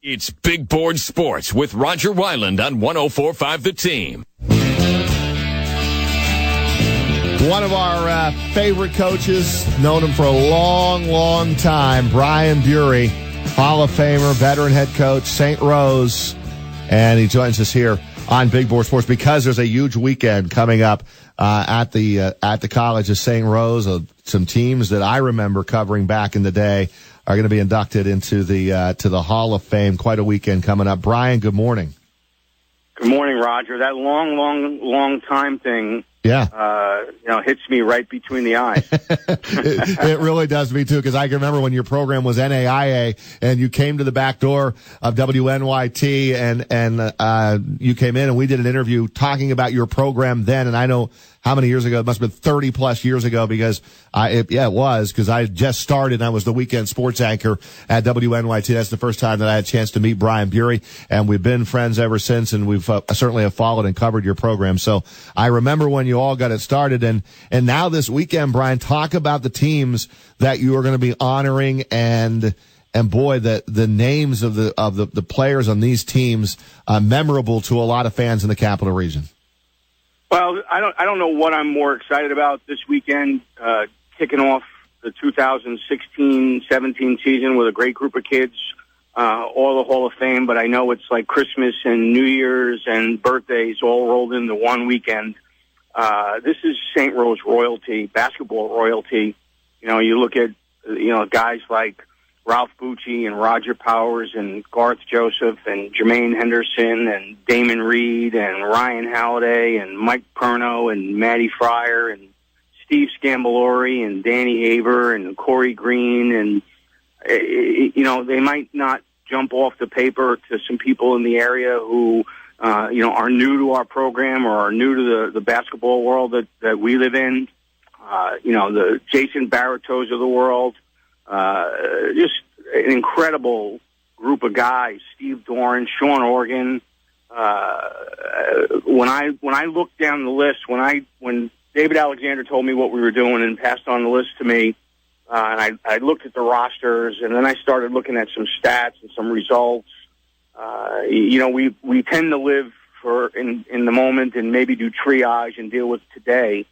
It's Big Board Sports with Roger Wyland on 104.5 The Team. One of our favorite coaches, known him for a long, long time, Brian Beaury, Hall of Famer, veteran head coach, St. Rose, and he joins us here on Big Board Sports because there's a huge weekend coming up at the College of St. Rose. Some teams that I remember covering back in the day are going to be inducted into the Hall of Fame. Quite a weekend coming up. Brian, good morning. Good morning, Roger. That long time thing, hits me right between the eyes. It really does me too, because I can remember when your program was NAIA and you came to the back door of WNYT and you came in and we did an interview talking about your program then. And I know how many years ago, it must have been 30 plus years ago, because it was, because I just started and I was the weekend sports anchor at WNYT. That's the first time that I had a chance to meet Brian Beaury, and we've been friends ever since, and we've certainly have followed and covered your program. So I remember when you all got it started, and now this weekend, Brian, talk about the teams that you are going to be honoring, and boy, the names of the players on these teams, memorable to a lot of fans in the Capital Region. Well, I don't know what I'm more excited about this weekend, kicking off the 2016-17 season with a great group of kids, all the Hall of Fame, but I know it's like Christmas and New Year's and birthdays all rolled into one weekend. This is St. Rose royalty, basketball royalty. You know, you look at, guys like Ralph Bucci and Roger Powers and Garth Joseph and Jermaine Henderson and Damon Reed and Ryan Halliday and Mike Perno and Matty Fryer and Steve Scambolori and Danny Aber and Corey Green. And, they might not jump off the paper to some people in the area who, are new to our program or are new to the basketball world that we live in. The Jason Barrettos of the world. Just an incredible group of guys. Steve Dorn, Sean Organ. When I looked down the list, when David Alexander told me what we were doing and passed on the list to me, and I looked at the rosters, and then I started looking at some stats and some results. We tend to live in the moment and maybe do triage and deal with today,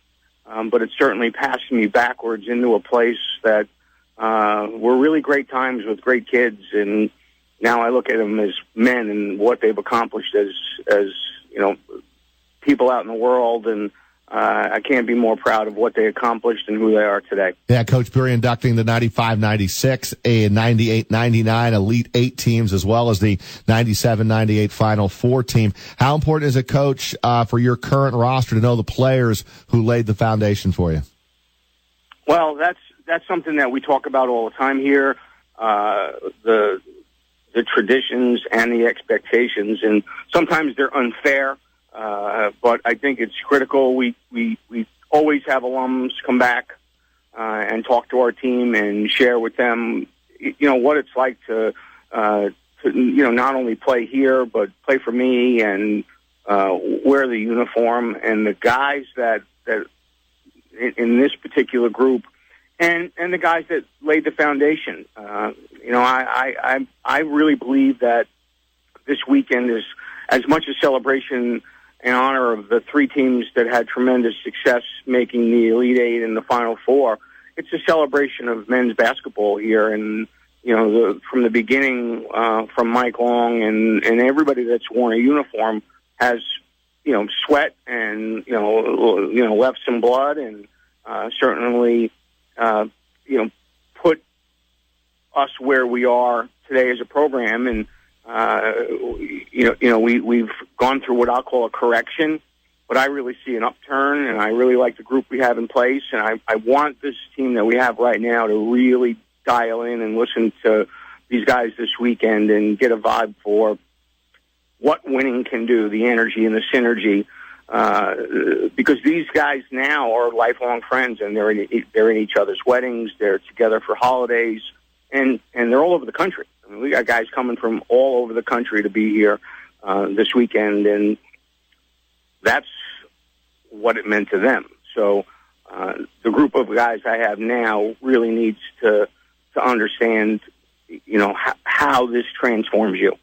but it certainly passed me backwards into a place that were really great times with great kids, and now I look at them as men and what they've accomplished as people out in the world, and I can't be more proud of what they accomplished and who they are today. Yeah, Coach Beaury inducting the 95-96 and 98-99 Elite 8 teams, as well as the 97-98 Final Four team. How important is it, Coach, for your current roster to know the players who laid the foundation for you? Well, that's something that we talk about all the time here, the traditions and the expectations, and sometimes they're unfair, but I think it's critical. We always have alums come back and talk to our team and share with them, what it's like to not only play here but play for me and wear the uniform. And the guys that in this particular group, and the guys that laid the foundation. I really believe that this weekend is as much a celebration in honor of the three teams that had tremendous success making the Elite Eight and the Final Four. It's a celebration of men's basketball here, and from the beginning, from Mike Long and everybody that's worn a uniform has sweat and left some blood, and certainly. Put us where we are today as a program, and we've gone through what I'll call a correction, but I really see an upturn, and I really like the group we have in place, and I want this team that we have right now to really dial in and listen to these guys this weekend and get a vibe for what winning can do, the energy and the synergy. Because these guys now are lifelong friends, and they're in each other's weddings. They're together for holidays, and they're all over the country. I mean, we got guys coming from all over the country to be here this weekend, and that's what it meant to them. So the group of guys I have now really needs to understand, how this transforms you.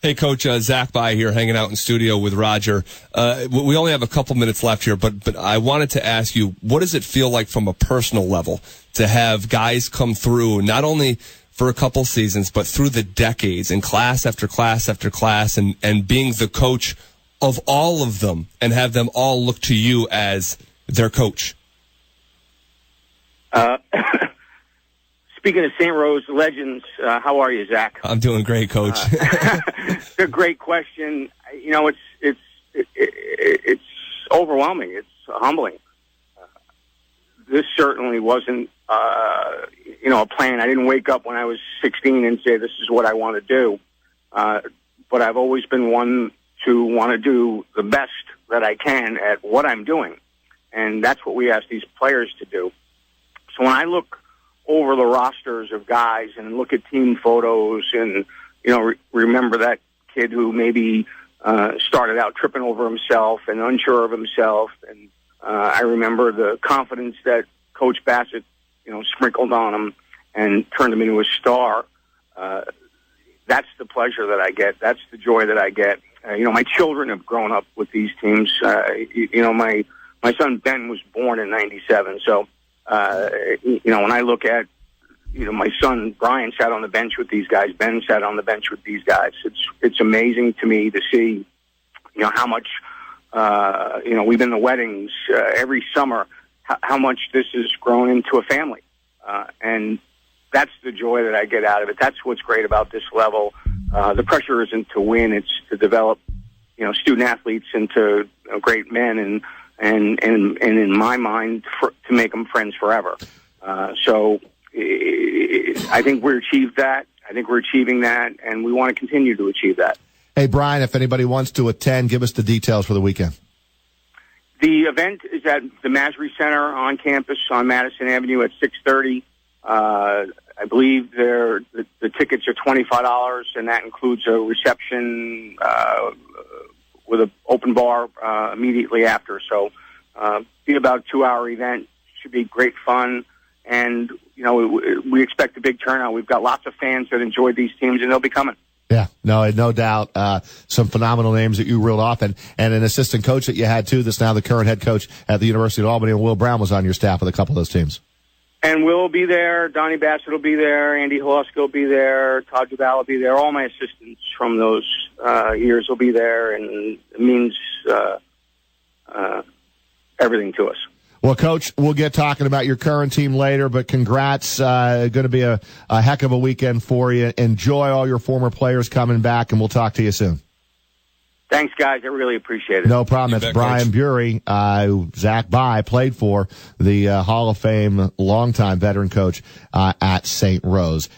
Hey, Coach, Zach By here, hanging out in studio with Roger. We only have a couple minutes left here, but I wanted to ask you, what does it feel like from a personal level to have guys come through, not only for a couple seasons, but through the decades, and class after class after class, and being the coach of all of them, and have them all look to you as their coach? Speaking of St. Rose legends, how are you, Zach? I'm doing great, Coach. It's a great question. It's overwhelming. It's humbling. This certainly wasn't, a plan. I didn't wake up when I was 16 and say, this is what I want to do. But I've always been one to want to do the best that I can at what I'm doing. And that's what we ask these players to do. So when I look over the rosters of guys and look at team photos and, remember that kid who maybe started out tripping over himself and unsure of himself. And I remember the confidence that Coach Bassett, sprinkled on him and turned him into a star. That's the pleasure that I get. That's the joy that I get. My children have grown up with these teams. My son Ben was born in '97. So, when I look at, my son Brian sat on the bench with these guys. Ben sat on the bench with these guys. It's amazing to me to see, how much, we've been to weddings every summer, how much this has grown into a family. And that's the joy that I get out of it. That's what's great about this level. The pressure isn't to win; it's to develop, student athletes into great men, and in my mind, to make them friends forever. So I think we achieved that. I think we're achieving that, and we want to continue to achieve that. Hey, Brian, if anybody wants to attend, give us the details for the weekend. The event is at the Masry Center on campus on Madison Avenue at 6:30. I believe the tickets are $25, and that includes a reception with an open bar immediately after. So be about a 2-hour event. Should be great fun. And, we expect a big turnout. We've got lots of fans that enjoy these teams, and they'll be coming. Yeah, no doubt. Some phenomenal names that you reeled off, and an assistant coach that you had, too, that's now the current head coach at the University of Albany, and Will Brown was on your staff with a couple of those teams. And Will will be there. Donnie Bassett will be there. Andy Holosko will be there. Todd Duval will be there. All my assistants from those years will be there, and it means everything to us. Well, Coach, we'll get talking about your current team later, but congrats. Going to be a heck of a weekend for you. Enjoy all your former players coming back, and we'll talk to you soon. Thanks, guys. I really appreciate it. No problem. That's Brian Beaury, Zach By, played for the Hall of Fame longtime veteran coach at St. Rose.